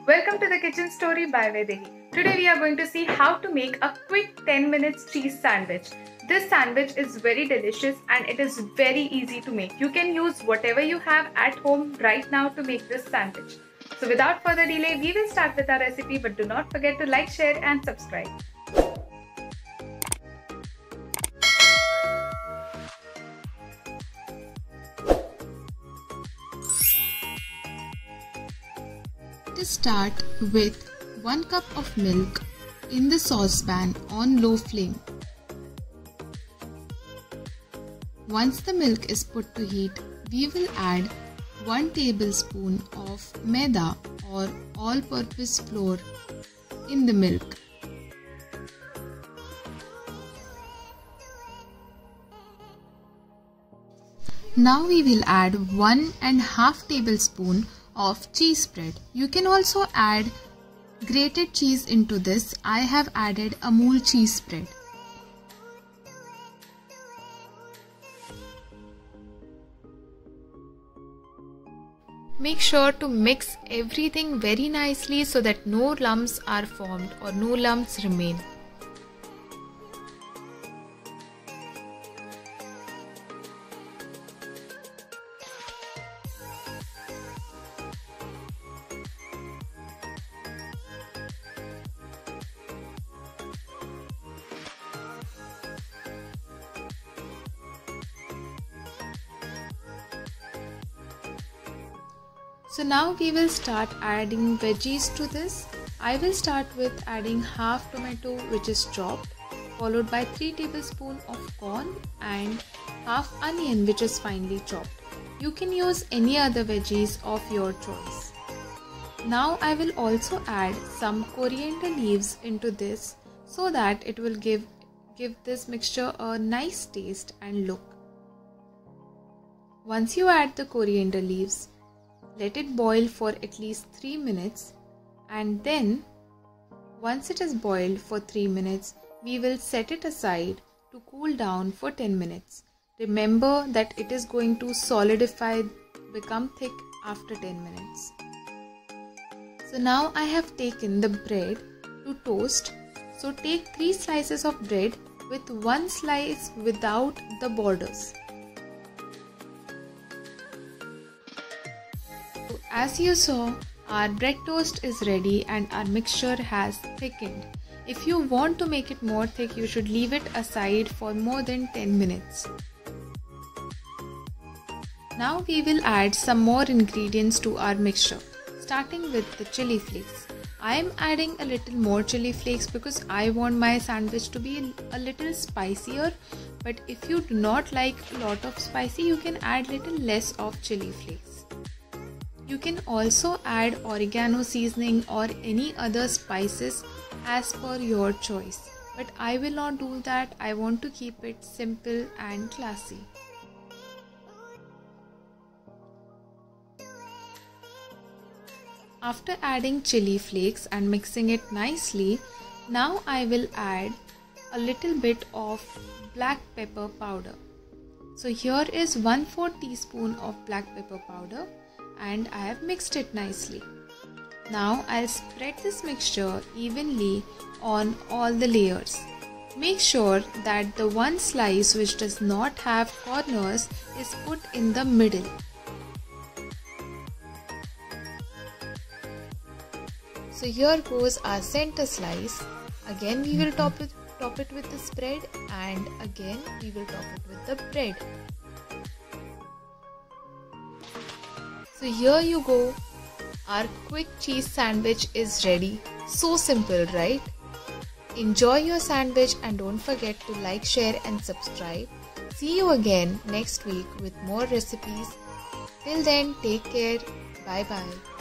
Welcome to the Kitchen Story by Vaidehi. Today we are going to see how to make a quick 10 minutes cheese sandwich. This sandwich is very delicious and it is very easy to make. You can use whatever you have at home right now to make this sandwich. So without further delay, we will start with our recipe, but do not forget to like, share and subscribe. To start with 1 cup of milk in the saucepan on low flame. Once the milk is put to heat, we will add 1 tablespoon of maida or all-purpose flour in the milk. Now we will add 1.5 tablespoon of cheese spread. You can also add grated cheese into this. I have added Amul cheese spread. Make sure to mix everything very nicely so that no lumps are formed or no lumps remain. So now we will start adding veggies to this. I will start with adding half tomato which is chopped, followed by 3 tablespoons of corn and half onion which is finely chopped. You can use any other veggies of your choice. Now I will also add some coriander leaves into this so that it will give this mixture a nice taste and look. Once you add the coriander leaves, let it boil for at least 3 minutes, and then once it is boiled for 3 minutes, we will set it aside to cool down for 10 minutes. Remember that it is going to solidify, become thick after 10 minutes. So now I have taken the bread to toast. So take 3 slices of bread with 1 slice without the borders. As you saw, our bread toast is ready and our mixture has thickened. If you want to make it more thick, you should leave it aside for more than 10 minutes. Now we will add some more ingredients to our mixture, starting with the chili flakes. I am adding a little more chili flakes because I want my sandwich to be a little spicier, but if you do not like a lot of spicy, you can add little less of chili flakes. You can also add oregano seasoning or any other spices as per your choice. But I will not do that. I want to keep it simple and classy. After adding chili flakes and mixing it nicely, now I will add a little bit of black pepper powder. So here is 1/4 teaspoon of black pepper powder, and I have mixed it nicely. Now I'll spread this mixture evenly on all the layers. Make sure that the one slice which does not have corners is put in the middle. So here goes our center slice. Again we will top it with the spread, and again we will top it with the bread. So here you go, our quick cheese sandwich is ready. So simple, right? Enjoy your sandwich and don't forget to like, share and subscribe. See you again next week with more recipes. Till then, take care. Bye bye.